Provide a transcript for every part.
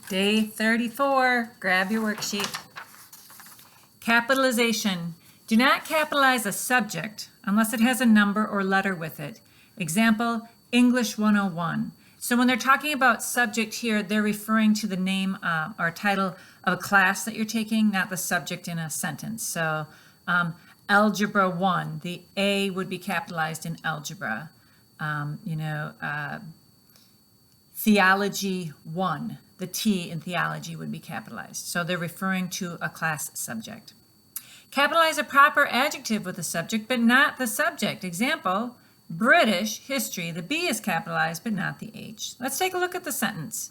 Day 34, grab your worksheet. Capitalization. Do not capitalize a subject unless it has a number or letter with it. Example, English 101. So when they're talking about subject here, they're referring to the name or title of a class that you're taking, not the subject in a sentence. So Algebra 1, the A would be capitalized in algebra. Theology 1, the T in theology would be capitalized. So they're referring to a class subject. Capitalize a proper adjective with the subject, but not the subject. Example, British history. The B is capitalized, but not the H. Let's take a look at the sentence.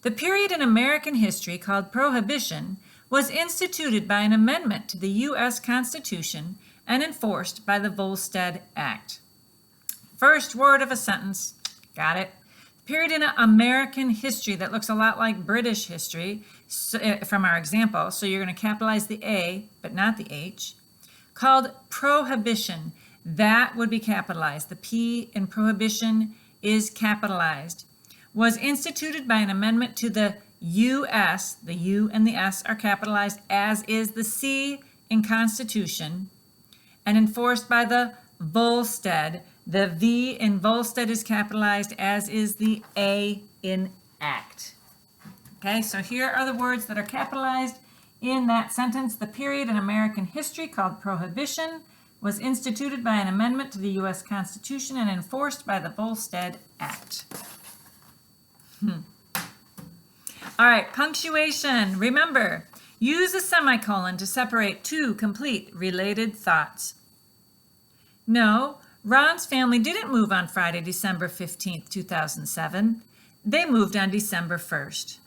The period in American history called Prohibition was instituted by an amendment to the U.S. Constitution and enforced by the Volstead Act. First word of a sentence, got it. Period in American history, that looks a lot like British history from our example, so you're going to capitalize the A, but not the H. Called Prohibition, that would be capitalized. The P in Prohibition is capitalized. Was instituted by an amendment to the U.S., the U and the S are capitalized, as is the C in Constitution, and enforced by the Volstead. The V in Volstead is capitalized, as is the A in Act. Okay, so here are the words that are capitalized in that sentence. The period in American history called Prohibition was instituted by an amendment to the U.S. Constitution and enforced by the Volstead Act. All right, punctuation. Remember, use a semicolon to separate two complete related thoughts. No, Ron's family didn't move on Friday, December 15th, 2007. They moved on December 1st.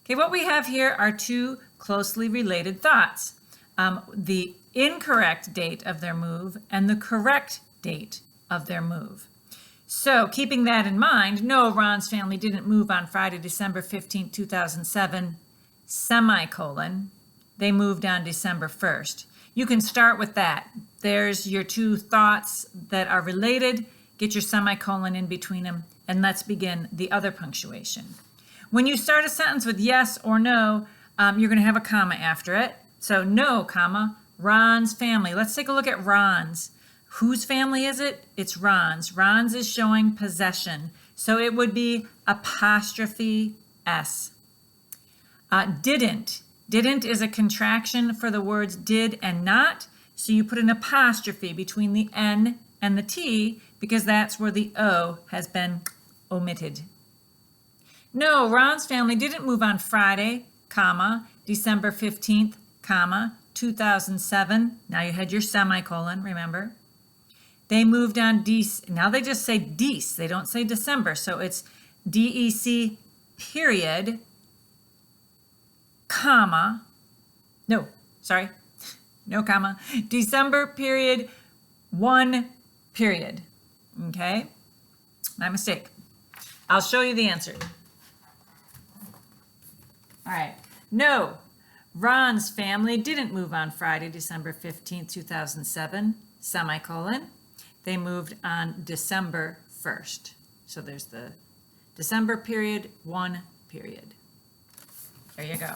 Okay, what we have here are two closely related thoughts. The incorrect date of their move and the correct date of their move. So keeping that in mind, no, Ron's family didn't move on Friday, December 15th, 2007, semicolon. They moved on December 1st. You can start with that. There's your two thoughts that are related. Get your semicolon in between them, and let's begin the other punctuation. When you start a sentence with yes or no, you're going to have a comma after it. So no, comma, Ron's family. Let's take a look at Ron's. Whose family is it? It's Ron's. Ron's is showing possession. So it would be apostrophe S. Didn't. Didn't is a contraction for the words did and not. So you put an apostrophe between the N and the T because that's where the O has been omitted. No, Ron's family didn't move on Friday, comma, December 15th, comma, 2007. Now you had your semicolon, remember? They moved on now they just say Dec. They don't say December. So it's DEC period, comma, no, sorry, no comma, December period, 1 period. Okay, my mistake. I'll show you the answer. All right, no, Ron's family didn't move on Friday, December 15th, 2007, semicolon. They moved on December 1st. So there's the December period, 1 period. There you go.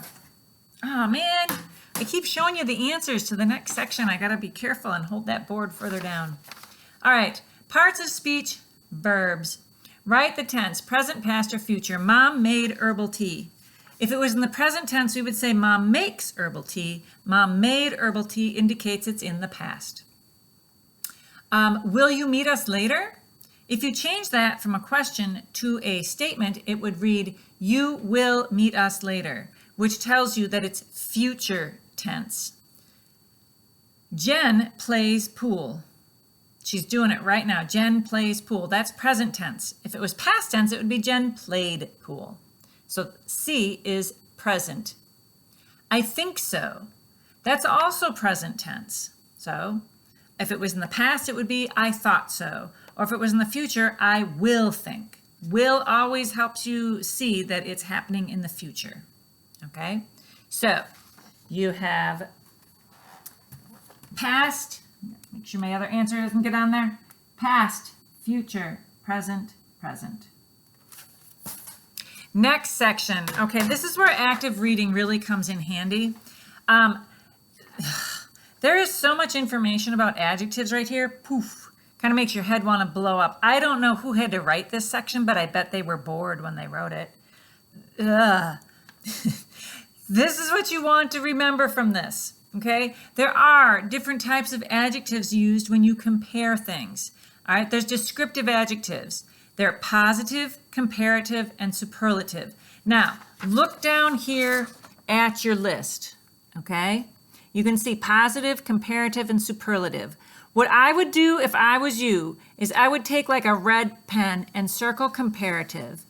Oh man, I keep showing you the answers to the next section. I gotta be careful and hold that board further down. All right, parts of speech, verbs. Write the tense, present, past, or future. Mom made herbal tea. If it was in the present tense, we would say mom makes herbal tea. Mom made herbal tea indicates it's in the past. Will you meet us later? If you change that from a question to a statement, it would read, you will meet us later, which tells you that it's future tense. Jen plays pool. She's doing it right now. Jen plays pool. That's present tense. If it was past tense, it would be Jen played pool. So C is present. I think so. That's also present tense. So if it was in the past, it would be I thought so. Or if it was in the future, I will think. Will always helps you see that it's happening in the future. Okay? So you have past, make sure my other answer doesn't get on there. Past, future, present, present. Next section. Okay, this is where active reading really comes in handy. There is so much information about adjectives right here. Poof. Kind of makes your head want to blow up. I don't know who had to write this section, but I bet they were bored when they wrote it. Ugh. This is what you want to remember from this, okay? There are different types of adjectives used when you compare things. All right, there's descriptive adjectives. They're positive, comparative, and superlative. Now, look down here at your list, okay? You can see positive, comparative, and superlative. What I would do if I was you is I would take like a red pen and circle comparative,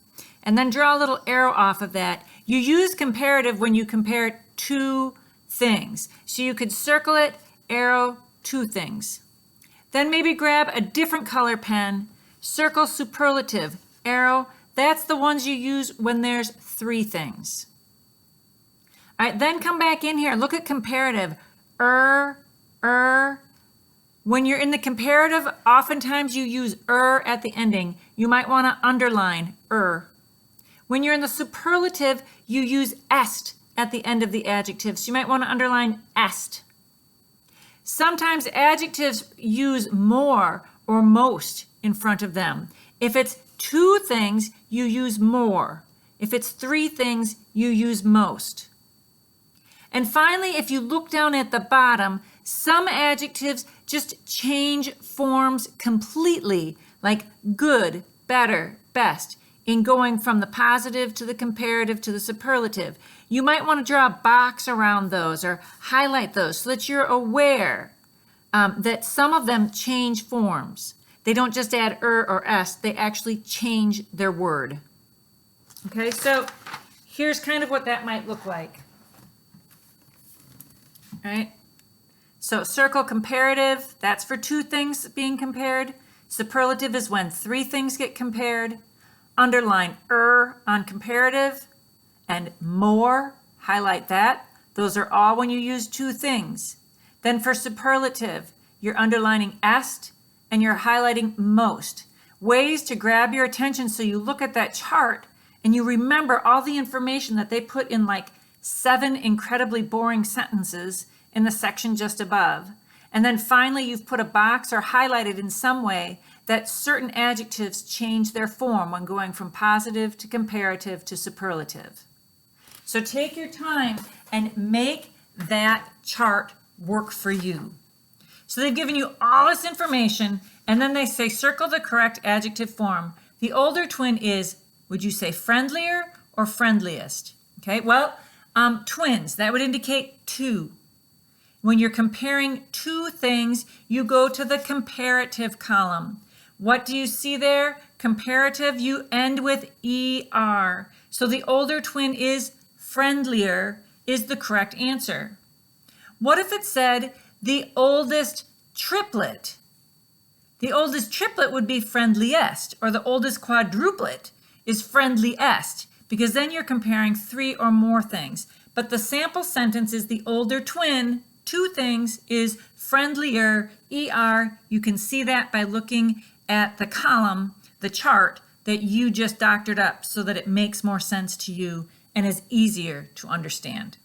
and then draw a little arrow off of that. You use comparative when you compare two things. So you could circle it, arrow, two things. Then maybe grab a different color pen, circle superlative, arrow. That's the ones you use when there's three things. All right, then come back in here. Look at comparative. When you're in the comparative, oftentimes you use at the ending. You might want to underline When you're in the superlative, you use est at the end of the adjective. So you might want to underline est. Sometimes adjectives use more or most in front of them. If it's two things, you use more. If it's three things, you use most. And finally, if you look down at the bottom, some adjectives just change forms completely, like good, better, best, in going from the positive to the comparative to the superlative. You might want to draw a box around those or highlight those so that you're aware that some of them change forms. They don't just add or est, they actually change their word. Okay, so here's kind of what that might look like. All right, so circle comparative, that's for two things being compared. Superlative is when three things get compared. Underline on comparative, and more, highlight that. Those are all when you use two things. Then for superlative, you're underlining est and you're highlighting most. Ways to grab your attention so you look at that chart and you remember all the information that they put in like 7 incredibly boring sentences in the section just above. And then finally, you've put a box or highlighted in some way that certain adjectives change their form when going from positive to comparative to superlative. So take your time and make that chart work for you. So they've given you all this information, and then they say circle the correct adjective form. The older twin is, would you say friendlier or friendliest? Okay, well, twins, that would indicate two. When you're comparing two things, you go to the comparative column. What do you see there? Comparative, you end with ER. So the older twin is friendlier is the correct answer. What if it said the oldest triplet? The oldest triplet would be friendliest, or the oldest quadruplet is friendliest, because then you're comparing 3 or more things. But the sample sentence is the older twin, two things, is friendlier, ER. You can see that by looking at the column, the chart that you just doctored up so that it makes more sense to you and is easier to understand.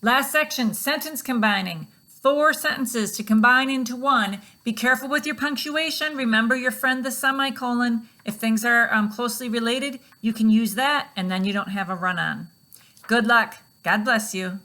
Last section, sentence combining. 4 sentences to combine into one. Be careful with your punctuation. Remember your friend, the semicolon. If things are closely related, you can use that and then you don't have a run-on. Good luck. God bless you.